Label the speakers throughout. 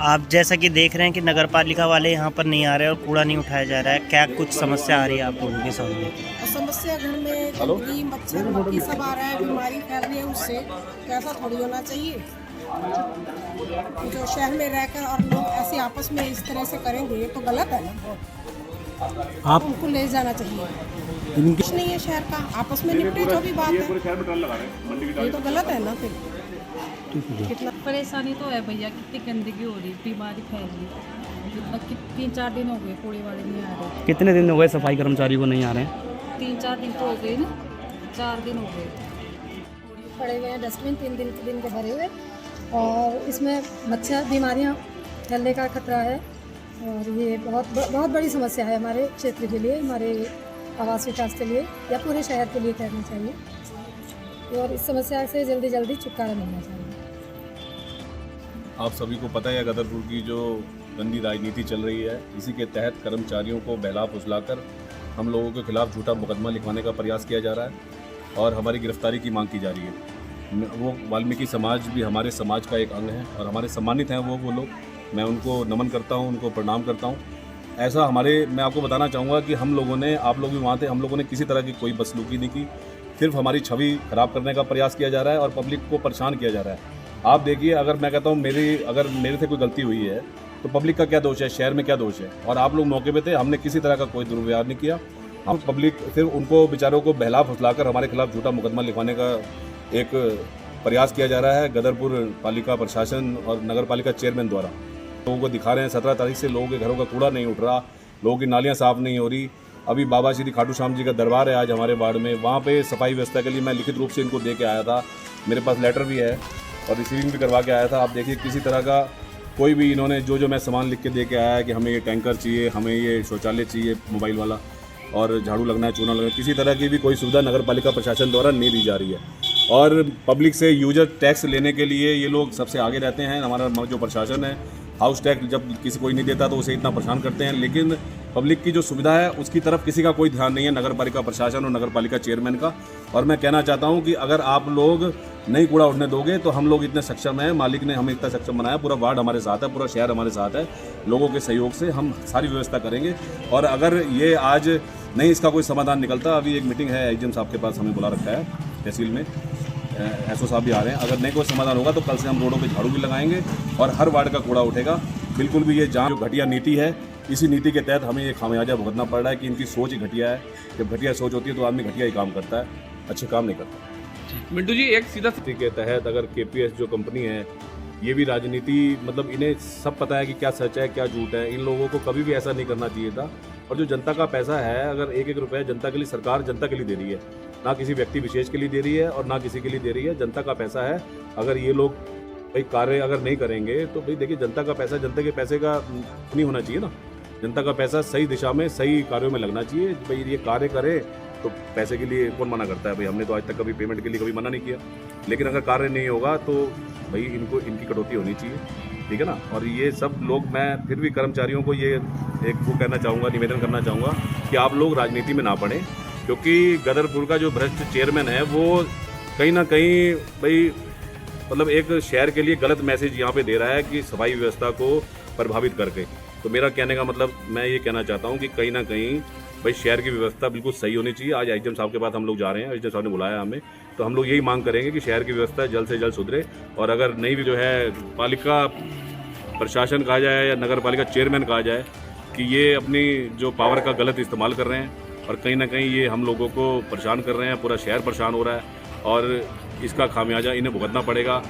Speaker 1: आप जैसा कि देख रहे हैं कि नगर पालिका वाले यहाँ पर नहीं आ रहे और कूड़ा नहीं उठाया जा रहा है, क्या कुछ समस्या आ रही है आप लोगों के सामने?
Speaker 2: समस्या घर में गंदगी, मच्छर मक्खी सब आ रहा है, बीमारी फैल रही है उससे, तो ऐसा थोड़ी होना चाहिए। जो शहर में रहकर और लोग ऐसे आपस में इस तरह से करेंगे तो गलत है ना। आप उनको ले जाना चाहिए। कुछ नहीं है शहर का, आपस में निपटे जो भी बात है, ये तो गलत है ना। फिर
Speaker 3: कितना परेशानी तो है भैया, कितनी गंदगी हो रही, बीमारी फैल रही। 3-4 दिन हो गए कूड़े वाले नहीं आ रहे।
Speaker 4: कितने दिन हो गए सफाई कर्मचारी को नहीं आ रहे हैं?
Speaker 3: 3-4 दिन तो हो गए ना, 4 दिन हो गए।
Speaker 5: पड़े हुए हैं डस्टबिन 3 दिन के भरे हुए, और इसमें मच्छर बीमारियां फैलने का खतरा है। और ये बहुत बड़ी समस्या है हमारे क्षेत्र के लिए, हमारे आवास विकास के लिए या पूरे शहर के लिए कहना चाहिए। और इस समस्या से जल्दी छुटकारा मिलना चाहिए।
Speaker 6: आप सभी को पता है गदरपुर की जो गंदी राजनीति चल रही है, इसी के तहत कर्मचारियों को बहला फुसलाकर हम लोगों के खिलाफ झूठा मुकदमा लिखवाने का प्रयास किया जा रहा है और हमारी गिरफ्तारी की मांग की जा रही है। वो वाल्मीकि समाज भी हमारे समाज का एक अंग है और हमारे सम्मानित हैं वो लोग। मैं उनको नमन करता हूँ, उनको प्रणाम करता हूँ। ऐसा मैं आपको बताना चाहूँगा कि हम लोगों ने, आप लोग भी वहाँ थे, हम लोगों ने किसी तरह की कोई बदसलूकी नहीं की। सिर्फ हमारी छवि खराब करने का प्रयास किया जा रहा है और पब्लिक को परेशान किया जा रहा है। आप देखिए, अगर मैं कहता हूँ अगर मेरे से कोई गलती हुई है तो पब्लिक का क्या दोष है, शहर में क्या दोष है? और आप लोग मौके पे थे, हमने किसी तरह का कोई दुर्व्यवहार नहीं किया। हम पब्लिक सिर्फ उनको बेचारों को बहला फुसलाकर हमारे खिलाफ झूठा मुकदमा लिखवाने का एक प्रयास किया जा रहा है गदरपुर पालिका प्रशासन और नगर पालिका चेयरमैन द्वारा। लोगों को दिखा रहे हैं 17 तारीख से लोगों के घरों का कूड़ा नहीं उठ रहा, लोगों की नालियाँ साफ़ नहीं हो रही। अभी बाबा श्री खाटू श्याम जी का दरबार है आज हमारे वार्ड में, वहाँ पे सफाई व्यवस्था के लिए मैं लिखित रूप से इनको दे के आया था। मेरे पास लेटर भी है और रिसीविंग भी करवा के आया था। आप देखिए, किसी तरह का कोई भी इन्होंने जो मैं सामान लिख के दे के आया है कि हमें ये टैंकर चाहिए, हमें ये शौचालय चाहिए मोबाइल वाला, और झाड़ू लगना है, चूना लगना है, किसी तरह की भी कोई सुविधा नगर पालिका प्रशासन द्वारा नहीं दी जा रही है। और पब्लिक से यूजर टैक्स लेने के लिए ये लोग सबसे आगे रहते हैं। हमारा जो प्रशासन है, हाउस टैक्स जब किसी कोई नहीं देता तो उसे इतना परेशान करते हैं, लेकिन पब्लिक की जो सुविधा है उसकी तरफ किसी का कोई ध्यान नहीं है नगर पालिका प्रशासन और नगर पालिका चेयरमैन का। और मैं कहना चाहता हूं कि अगर आप लोग नहीं कूड़ा उठने दोगे तो हम लोग इतने सक्षम हैं, मालिक ने हमें इतना सक्षम बनाया, पूरा वार्ड हमारे साथ है, पूरा शहर हमारे साथ है, लोगों के सहयोग से हम सारी व्यवस्था करेंगे। और अगर ये आज नहीं इसका कोई समाधान निकलता, अभी एक मीटिंग है एसडीएम साहब के पास, हमें बुला रखा है तहसील में, एसओ साहब भी आ रहे हैं। अगर नहीं कोई समाधान होगा तो कल से हम रोडों पे झाड़ू भी लगाएंगे और हर वार्ड का कूड़ा उठेगा। बिल्कुल भी ये जो घटिया नीति है, इसी नीति के तहत हमें ये खामियाजा भुगतना पड़ रहा है कि इनकी सोच ही घटिया है। जब घटिया सोच होती है तो आदमी घटिया ही काम करता है, अच्छे काम नहीं करता।
Speaker 7: मिंटू जी, एक सीधा
Speaker 6: नीति के तहत अगर केपीएस जो कंपनी है, ये भी राजनीति, मतलब इन्हें सब पता है कि क्या सच है क्या झूठ है। इन लोगों को कभी भी ऐसा नहीं करना चाहिए था। और जो जनता का पैसा है, अगर एक रुपया जनता के लिए, सरकार जनता के लिए दे रही है, ना किसी व्यक्ति विशेष के लिए दे रही है और ना किसी के लिए दे रही है, जनता का पैसा है। अगर ये लोग भाई कार्य अगर नहीं करेंगे तो भाई देखिए, जनता का पैसा, जनता के पैसे का नहीं होना चाहिए ना। जनता का पैसा सही दिशा में, सही कार्यों में लगना चाहिए। भाई ये कार्य करे तो पैसे के लिए कौन मना करता है? भाई हमने तो आज तक कभी पेमेंट के लिए कभी मना नहीं किया, लेकिन अगर कार्य नहीं होगा तो भाई इनकी कटौती होनी चाहिए, ठीक है ना। और ये सब लोग, मैं फिर भी कर्मचारियों को ये एक वो कहना चाहूँगा, निवेदन करना चाहूँगा कि आप लोग राजनीति में ना पड़ें, क्योंकि गदरपुर का जो भ्रष्ट चेयरमैन है वो कहीं ना कहीं भाई मतलब एक शहर के लिए गलत मैसेज यहाँ पे दे रहा है कि सफाई व्यवस्था को प्रभावित करके। तो मेरा कहने का मतलब, मैं ये कहना चाहता हूँ कि कहीं ना कहीं भाई शहर की व्यवस्था बिल्कुल सही होनी चाहिए। आज एसडीएम साहब के पास हम लोग जा रहे हैं, एसडीएम साहब ने बुलाया हमें, तो हम लोग यही मांग करेंगे कि शहर की व्यवस्था जल्द से जल्द सुधरे। और अगर नहीं भी जो है पालिका प्रशासन कहा जाए या नगर पालिका चेयरमैन कहा जाए कि ये अपनी जो पावर का गलत इस्तेमाल कर रहे हैं और कहीं ना कहीं ये हम लोगों को परेशान कर रहे हैं, पूरा शहर परेशान हो रहा है और इसका खामियाजा इन्हें भुगतना पड़ेगा।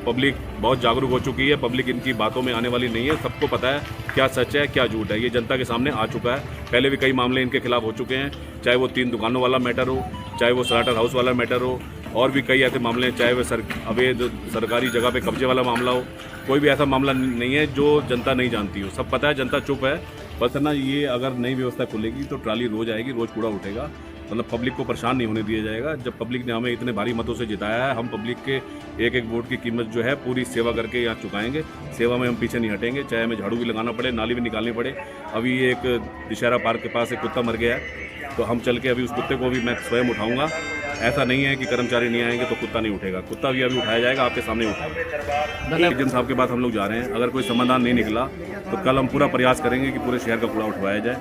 Speaker 6: पब्लिक बहुत जागरूक हो चुकी है, पब्लिक इनकी बातों में आने वाली नहीं है, सबको पता है क्या सच है क्या झूठ है, ये जनता के सामने आ चुका है। पहले भी कई मामले इनके खिलाफ हो चुके हैं, चाहे वो 3 दुकानों वाला मैटर हो, चाहे वो स्लाटर हाउस वाला मैटर हो, और भी कई ऐसे मामले हैं, चाहे वह अवैध सरकारी जगह पे कब्जे वाला मामला हो, कोई भी ऐसा मामला नहीं है जो जनता नहीं जानती हो। सब पता है, जनता चुप है। बस है ना, ये अगर नई व्यवस्था खुलेगी तो ट्राली रोज आएगी, रोज कूड़ा उठेगा, मतलब पब्लिक को परेशान नहीं होने दिया जाएगा। जब पब्लिक ने हमें इतने भारी मतों से जिताया है, हम पब्लिक के एक एक वोट की कीमत जो है पूरी सेवा करके यहाँ चुकाएंगे। सेवा में हम पीछे नहीं हटेंगे, चाहे हमें झाड़ू भी लगाना पड़े, नाली भी निकालनी पड़े। अभी एक दशहरा पार्क के पास एक कुत्ता मर गया है, तो हम चल के अभी उस कुत्ते को भी मैं स्वयं उठाऊंगा। ऐसा नहीं है कि कर्मचारी नहीं आएंगे तो कुत्ता नहीं उठेगा, कुत्ता भी अभी उठाया जाएगा, आपके सामने उठाएगा। एजेंट साहब के पास हम लोग जा रहे हैं, अगर कोई समाधान नहीं निकला तो कल हम पूरा प्रयास करेंगे कि पूरे शहर का कूड़ा उठवाया जाए।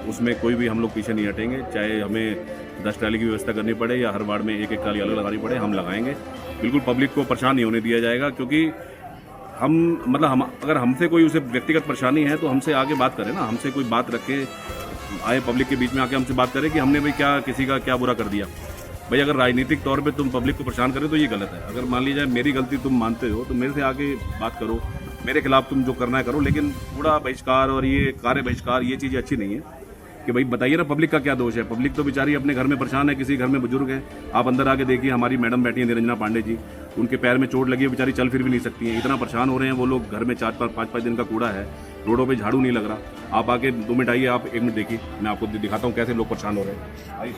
Speaker 6: उसमें कोई भी हम लोग पीछे नहीं हटेंगे, चाहे हमें 10 ट्राली की व्यवस्था करनी पड़े या हर वार्ड में एक एक ट्राली अलग लगानी पड़े, हम लगाएंगे। बिल्कुल पब्लिक को परेशान नहीं होने दिया जाएगा, क्योंकि हम अगर हमसे कोई उसे व्यक्तिगत परेशानी है तो हमसे आगे बात करें ना, हमसे कोई बात रखे, आए पब्लिक के बीच में आके हमसे बात करें कि हमने भाई क्या किसी का क्या बुरा कर दिया। भाई अगर राजनीतिक तौर पे तुम पब्लिक को परेशान करें तो ये गलत है। अगर मान लीजिए मेरी गलती तुम मानते हो तो मेरे से आके बात करो, मेरे खिलाफ तुम जो करना है करो, लेकिन कूड़ा बहिष्कार और ये कार्य बहिष्कार ये चीज़ें अच्छी नहीं है। कि भाई बताइए ना, पब्लिक का क्या दोष है? पब्लिक तो बेचारी अपने घर में परेशान है, किसी घर में बुजुर्ग है, आप अंदर आके देखिए, हमारी मैडम बैठी है निरंजना पांडे जी, उनके पैर में चोट लगी है, बेचारी चल फिर भी नहीं सकती हैं, इतना परेशान हो रहे हैं वो लोग। घर में 4-5 दिन का कूड़ा है, रोडों पे झाड़ू नहीं लग रहा। आप आके 2 मिनट आइए, आप 1 मिनट देखिए, मैं आपको दिखाता हूँ कैसे लोग परेशान हो रहे हैं। आइए,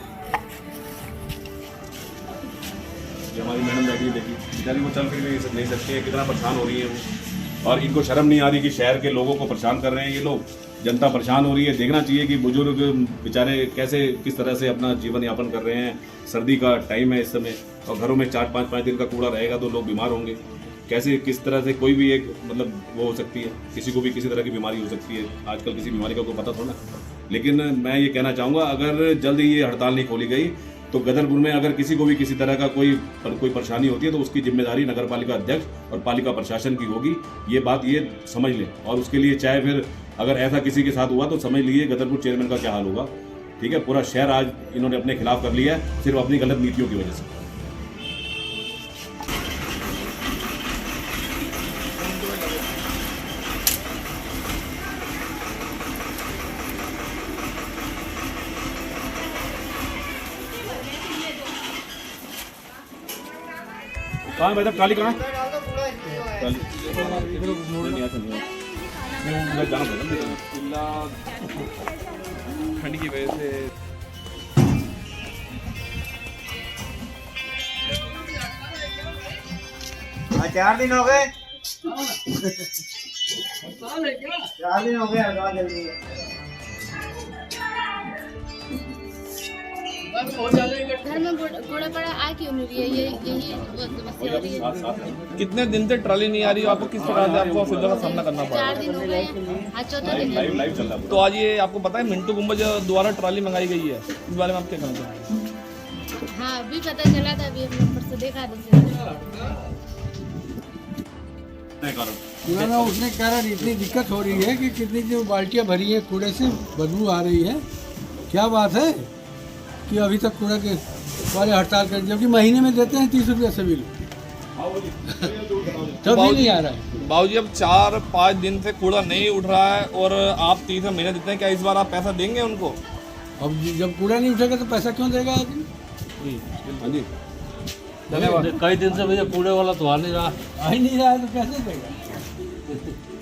Speaker 6: ये हमारी मैडम बैठी है, देखिए बेचारी वो चल फिर भी नहीं सकती है, कितना परेशान हो रही है वो। और इनको शर्म नहीं आ रही कि शहर के लोगों को परेशान कर रहे हैं ये लोग, जनता परेशान हो रही है। देखना चाहिए कि बुजुर्ग बेचारे कैसे किस तरह से अपना जीवन यापन कर रहे हैं। सर्दी का टाइम है इस समय, और घरों में 4-5 दिन का कूड़ा रहेगा तो लोग बीमार होंगे। कैसे किस तरह से कोई भी एक मतलब वो हो सकती है, किसी को भी किसी तरह की बीमारी हो सकती है। आजकल किसी बीमारी का कोई पता थोड़ा। लेकिन मैं ये कहना चाहूँगा, अगर जल्द ही ये हड़ताल नहीं खोली गई तो गदरपुर में अगर किसी को भी किसी तरह का कोई परेशानी होती है तो उसकी जिम्मेदारी नगर पालिका अध्यक्ष और पालिका प्रशासन की होगी। ये बात ये समझ लें, और उसके लिए चाहे फिर अगर ऐसा किसी के साथ हुआ तो समझ लीजिए गदरपुर चेयरमैन का क्या हाल होगा। ठीक है, पूरा शहर आज इन्होंने अपने खिलाफ कर लिया है, सिर्फ अपनी गलत नीतियों की वजह से। कहाँ है भाई साहब, ट्राली कहाँ है?
Speaker 7: ठंड की वजह से
Speaker 8: आज 4 दिन हो गए, 4 दिन हो गए, हटवा जल्दी।
Speaker 9: घर में कूड़ा पड़ा आ क्यों नहीं रही है, यही समस्या हो रही है।
Speaker 7: कितने दिन से ट्राली नहीं आ रही है, आपको किस प्रकार से आपको असुविधा का सामना करना पड़ रहा
Speaker 9: 4 दिन हो गए, आज चौथा दिन है।
Speaker 7: है? तो आज ये आपको पता है मिंटू गुंबज द्वारा ट्राली मंगाई गई है, इस बारे में आप क्या कहना चाहेंगे?
Speaker 9: हाँ, अभी पता चला था, अभी हमने ऊपर से देखा दूसरे
Speaker 10: कूड़ा ना उठने के कारण इतनी दिक्कत हो रही है कि कितनी जो बाल्टियाँ भरी है कूड़े से बदबू आ रही है। क्या बात है कि अभी तक कूड़ा के वाले हड़ताल कर, जबकि महीने में देते हैं 30 रुपया सभी लोग, तब भी नहीं आ रहा है।
Speaker 7: बाबूजी अब 4-5 दिन से कूड़ा नहीं उठ रहा है और आप 30 महीने देते हैं, क्या इस बार आप पैसा देंगे उनको?
Speaker 10: अब जब कूड़ा नहीं उठेगा तो पैसा क्यों देगा आदमी?
Speaker 7: हाँ जी, धन्यवाद।
Speaker 11: कई दिन से भैया कूड़े वाला तो आ नहीं रहा
Speaker 10: है तो कैसे देगा?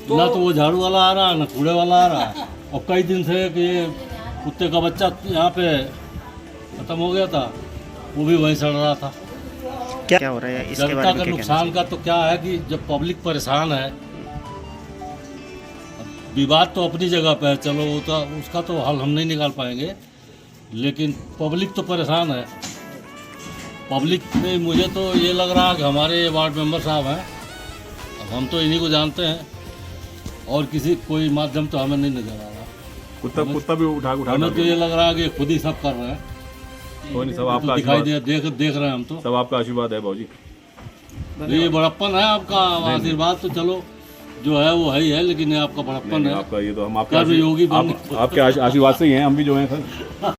Speaker 11: तो ना तो वो झाड़ू वाला आ रहा है ना कूड़े वाला आ रहा है। और कई दिन से कि ये कुत्ते का बच्चा यहाँ पे खत्म हो गया था, वो भी वहीं सड़ रहा था।
Speaker 1: क्या हो रहा है इसके बारे में?
Speaker 11: जनता का नुकसान का तो क्या है कि जब पब्लिक परेशान है, विवाद तो अपनी जगह पे है, चलो वो तो उसका तो हल हम नहीं निकाल पाएंगे, लेकिन पब्लिक तो परेशान है। पब्लिक में मुझे तो ये लग रहा है कि हमारे वार्ड मेंबर साहब हैं, अब हम तो इन्हीं को जानते हैं और किसी कोई माध्यम तो हमें नहीं नजर आ रहा।
Speaker 6: कुत्ता भी उठा
Speaker 11: हमें तो ये लग रहा है कि खुद ही सब कर रहे हैं।
Speaker 6: कोई नहीं, सब आपका
Speaker 11: तो दिखाई देख रहे हैं हम तो।
Speaker 6: सब आपका आशीर्वाद है बाबूजी।
Speaker 11: ये बड़प्पन है आपका, आशीर्वाद तो चलो जो है वो है ही है, लेकिन ये आपका बड़प्पन है।
Speaker 6: आपका ये तो हम
Speaker 11: आपके आशीर्वाद